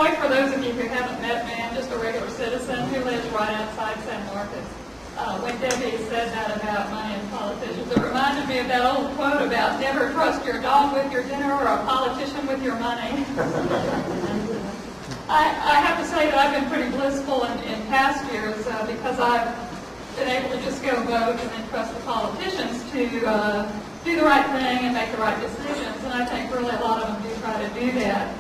way, for those of you who haven't met me, I'm just a regular citizen who lives right outside San Marcos. When Debbie said that about money and politicians, it reminded me of that old quote about never trust your dog with your dinner or a politician with your money. I have to say that I've been pretty blissful in past years because I've been able to just go vote and then trust the politicians to do the right thing and make the right decisions, and I think really a lot of them do try to do that.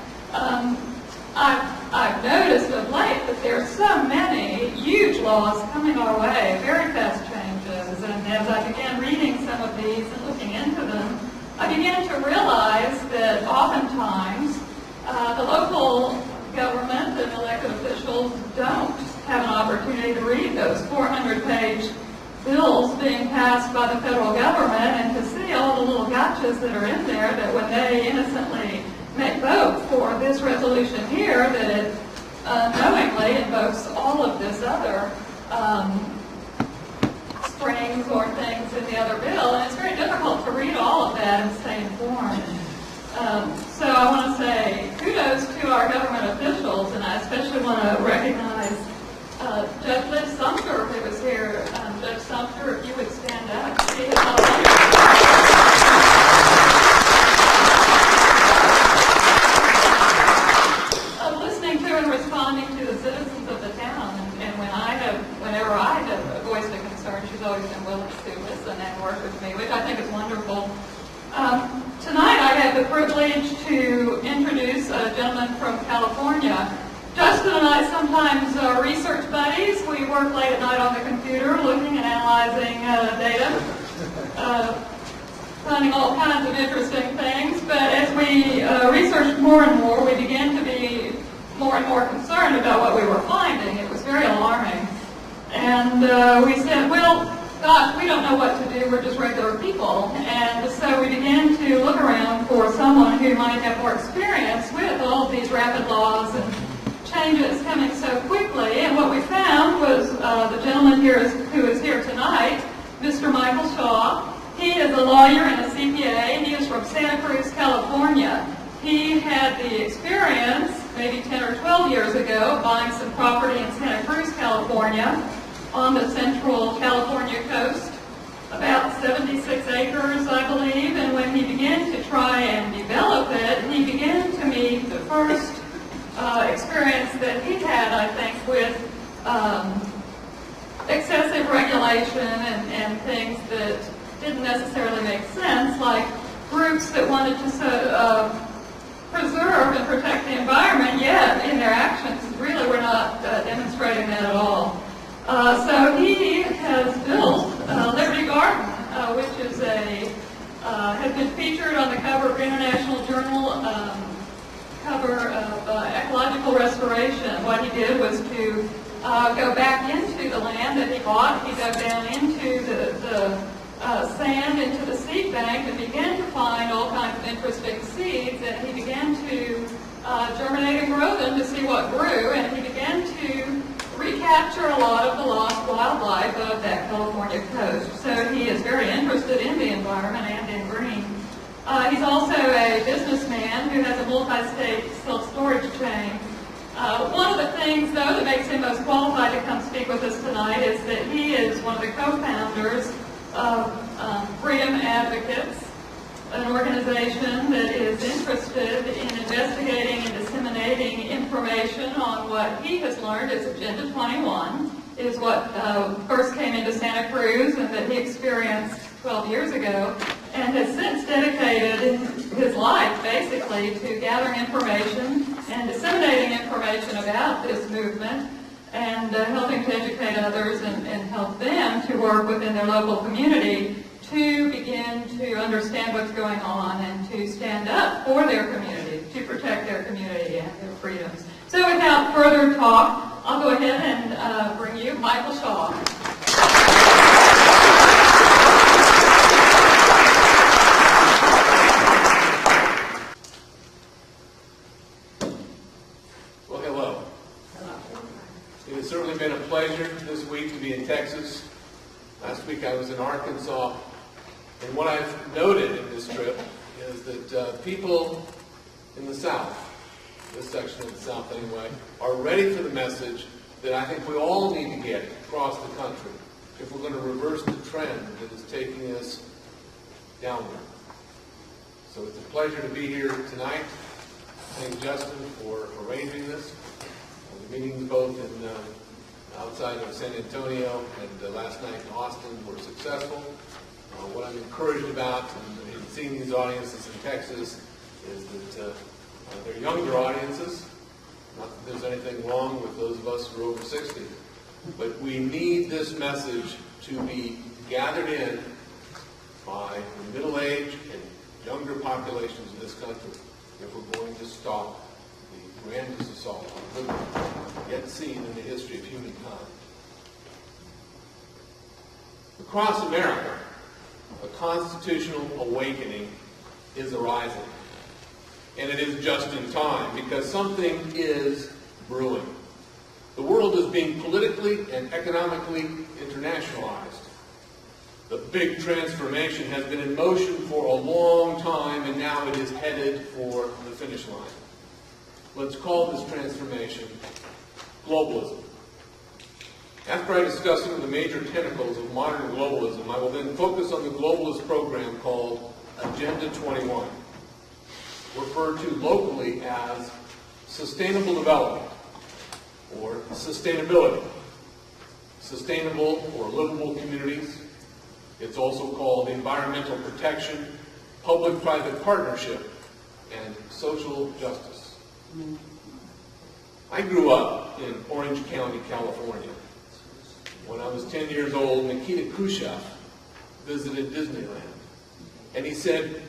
I've noticed of late that there are so many huge laws coming our way, very fast changes, and as I began reading some of these and looking into them, I began to realize that oftentimes the local government and elected officials don't have an opportunity to read those 400-page bills being passed by the federal government and to see all the little gotchas that are in there, that when they innocently make vote for this resolution here, that it knowingly invokes all of this other strings or things in the other bill, and it's very difficult to read all of that and stay informed. So I want to say kudos to our government officials, and I especially want to recognize Judge Liv Sumter, who was here. Judge Sumter, if you would stand up. She has listening to and responding to the citizens of the town, and whenever I have voiced a concern, she's always been willing to listen and work with me, which I think is wonderful. Tonight I have the privilege to introduce a gentleman from California. Justin and I sometimes are research buddies. We work late at night on the computer looking and analyzing data, finding all kinds of interesting things. But as we researched more and more, we began to be more and more concerned about what we were finding. It was very alarming. And we said, well, gosh, we don't know what to do. We're just regular people. And so we began to look around for someone who might have more experience with all of these rapid laws and changes coming so quickly. And what we found was the gentleman here who is here tonight, Mr. Michael Shaw. He is a lawyer and a CPA. He is from Santa Cruz, California. He had the experience, maybe 10 or 12 years ago, buying some property in Santa Cruz, California, on the central California coast, about 76 acres, I believe. And when he began to try and develop it, he began to meet the first experience that he had, I think, with excessive regulation and things that didn't necessarily make sense, like groups that wanted to preserve and protect the environment, yet in their actions really were not demonstrating that at all. So he has built Liberty Garden, which is has been featured on the cover of International Journal, cover of ecological restoration. What he did was to go back into the land that he bought. He dug down into the sand, into the seed bank, and began to find all kinds of interesting seeds, and he began to germinate and grow them to see what grew, and he began to recapture a lot of the lost wildlife of that California coast. So he is very interested in the environment and in green. He's also a businessman who has a multi-state self-storage chain. One of the things, though, that makes him most qualified to come speak with us tonight is that he is one of the co-founders of Freedom Advocates, an organization that is interested in investigating and disseminating information on what he has learned as Agenda 21, is what first came into Santa Cruz and that he experienced 12 years ago, and has since dedicated his life basically to gathering information and disseminating information about this movement and helping to educate others and help them to work within their local community to begin to understand what's going on and to stand up for their community, to protect their community and their freedoms. So without further talk, I'll go ahead and bring you Michael Shaw. Well, hello. It has certainly been a pleasure this week to be in Texas. Last week I was in Arkansas. And what I've noted in this trip is that people in the South this section of the South anyway, are ready for the message that I think we all need to get across the country if we're going to reverse the trend that is taking us downward. So it's a pleasure to be here tonight. Thank Justin for arranging this. The meetings both in outside of San Antonio and last night in Austin were successful. What I'm encouraged about in seeing these audiences in Texas is that they're younger audiences. Not that there's anything wrong with those of us who are over 60, but we need this message to be gathered in by the middle-aged and younger populations of this country if we're going to stop the grandest assault on liberty yet seen in the history of humankind. Across America, a constitutional awakening is arising. And it is just in time, because something is brewing. The world is being politically and economically internationalized. The big transformation has been in motion for a long time, and now it is headed for the finish line. Let's call this transformation globalism. After I discuss some of the major tentacles of modern globalism, I will then focus on the globalist program called Agenda 21, referred to locally as sustainable development or sustainability. Sustainable or livable communities. It's also called environmental protection, public-private partnership, and social justice. I grew up in Orange County, California. When I was 10 years old, Nikita Khrushchev visited Disneyland. And he said,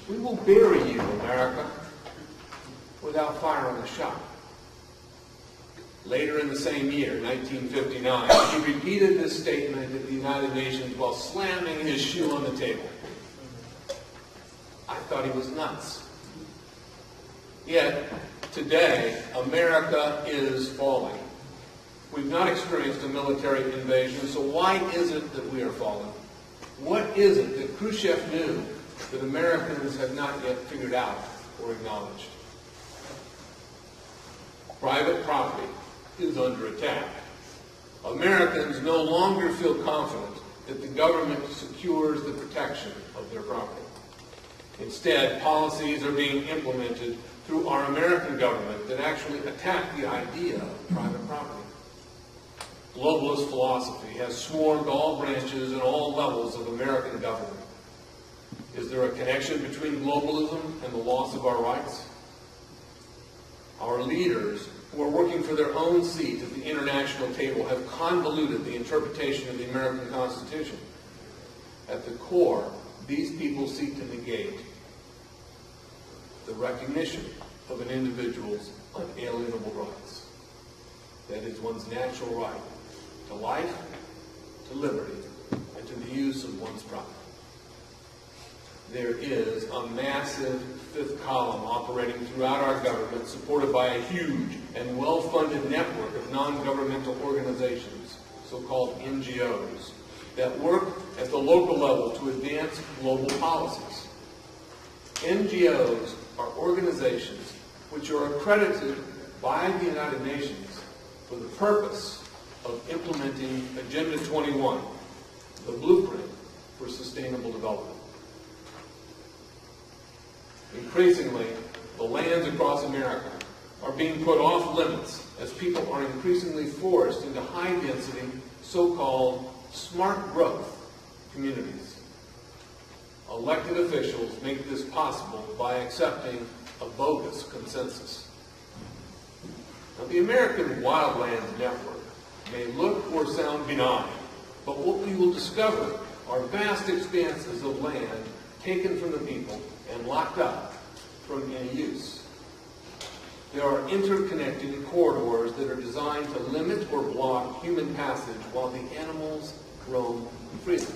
"We will bury you, America, without firing a shot." Later in the same year, 1959, he repeated this statement at the United Nations while slamming his shoe on the table. I thought he was nuts. Yet, today, America is falling. We've not experienced a military invasion, so why is it that we are falling? What is it that Khrushchev knew that Americans have not yet figured out or acknowledged? Private property is under attack. Americans no longer feel confident that the government secures the protection of their property. Instead, policies are being implemented through our American government that actually attack the idea of private property. Globalist philosophy has swarmed all branches and all levels of American government. Is there a connection between globalism and the loss of our rights? Our leaders, who are working for their own seat at the international table, have convoluted the interpretation of the American Constitution. At the core, these people seek to negate the recognition of an individual's unalienable rights. That is, one's natural right to life, to liberty, and to the use of one's property. There is a massive fifth column operating throughout our government, supported by a huge and well-funded network of non-governmental organizations, so-called NGOs, that work at the local level to advance global policies. NGOs are organizations which are accredited by the United Nations for the purpose of implementing Agenda 21, the blueprint for sustainable development. Increasingly, the lands across America are being put off limits as people are increasingly forced into high-density, so-called smart growth communities. Elected officials make this possible by accepting a bogus consensus. Now, the American Wildlands Network may look or sound benign, but what we will discover are vast expanses of land taken from the people and locked up from any use. There are interconnecting corridors that are designed to limit or block human passage while the animals roam freely.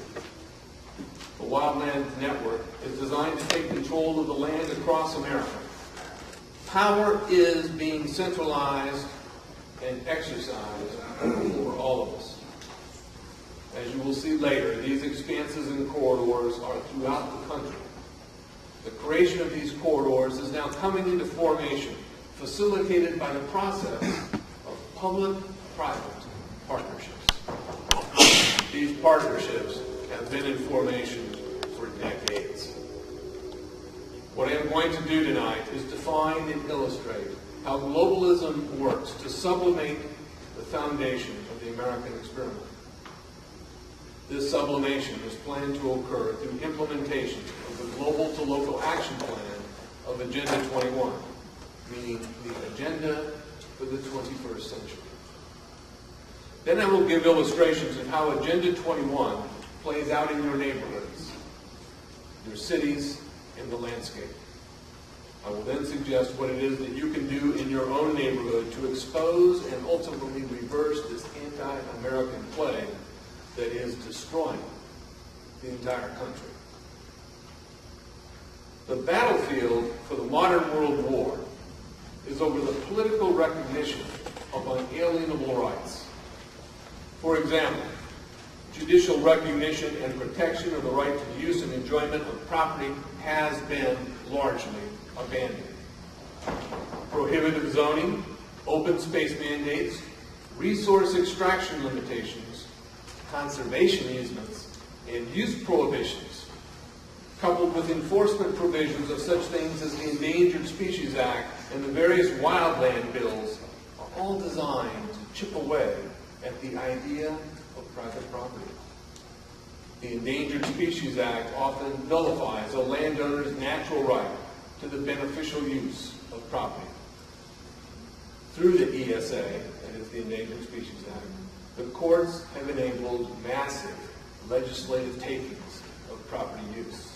The Wildlands Network is designed to take control of the land across America. Power is being centralized and exercised over all of us. As you will see later, these expanses and corridors are throughout the country. The creation of these corridors is now coming into formation facilitated by the process of public-private partnerships. These partnerships have been in formation for decades. What I am going to do tonight is define and illustrate how globalism works to sublimate the foundation of the American experiment. This sublimation is planned to occur through implementation of the Global to Local Action Plan of Agenda 21, meaning the agenda for the 21st century. Then I will give illustrations of how Agenda 21 plays out in your neighborhoods, your cities, and the landscape. I will then suggest what it is that you can do in your own neighborhood to expose and ultimately reverse this anti-American plague that is destroying the entire country. The battlefield for the modern world war is over the political recognition of unalienable rights. For example, judicial recognition and protection of the right to the use and enjoyment of property has been largely abandoned. Prohibitive zoning, open space mandates, resource extraction limitations, conservation easements, and use prohibitions, coupled with enforcement provisions of such things as the Endangered Species Act and the various wildland bills, are all designed to chip away at the idea of private property. The Endangered Species Act often vilifies a landowner's natural right to the beneficial use of property. Through the ESA, that is the Endangered Species Act, the courts have enabled massive legislative takings of property use.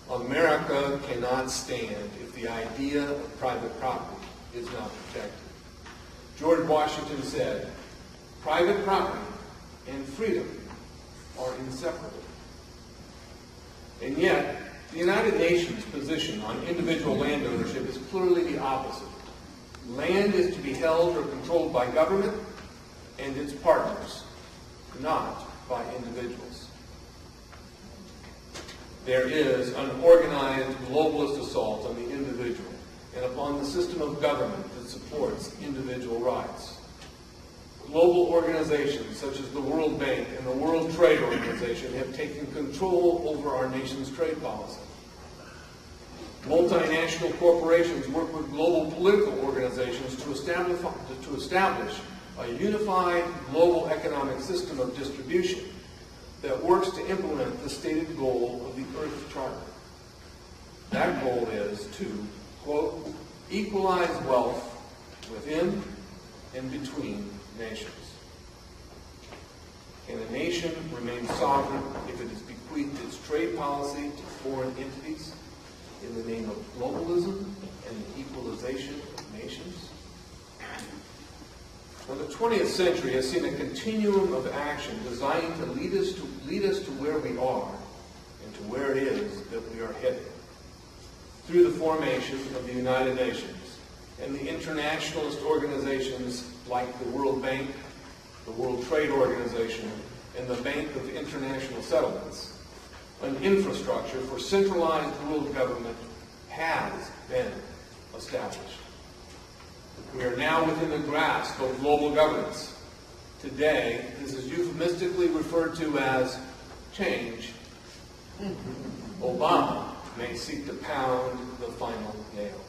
America cannot stand if the idea of private property is not protected. George Washington said, "Private property and freedom are inseparable." And yet, the United Nations' position on individual land ownership is clearly the opposite. Land is to be held or controlled by government and its partners, not by individuals. There is an organized globalist assault on the individual and upon the system of government that supports individual rights. Global organizations such as the World Bank and the World Trade Organization have taken control over our nation's trade policy. Multinational corporations work with global political organizations to establish a unified global economic system of distribution that works to implement the stated goal of the Earth Charter. That goal is to, quote, equalize wealth within and between nations. Can a nation remain sovereign if it has bequeathed its trade policy to foreign entities in the name of globalism and the equalization of nations? Well, the 20th century has seen a continuum of action designed to lead us to where we are and to where it is that we are headed. Through the formation of the United Nations and the internationalist organizations like the World Bank, the World Trade Organization, and the Bank of International Settlements, an infrastructure for centralized world government has been established. We are now within the grasp of global governance. Today, this is euphemistically referred to as change. Obama may seek to pound the final nail.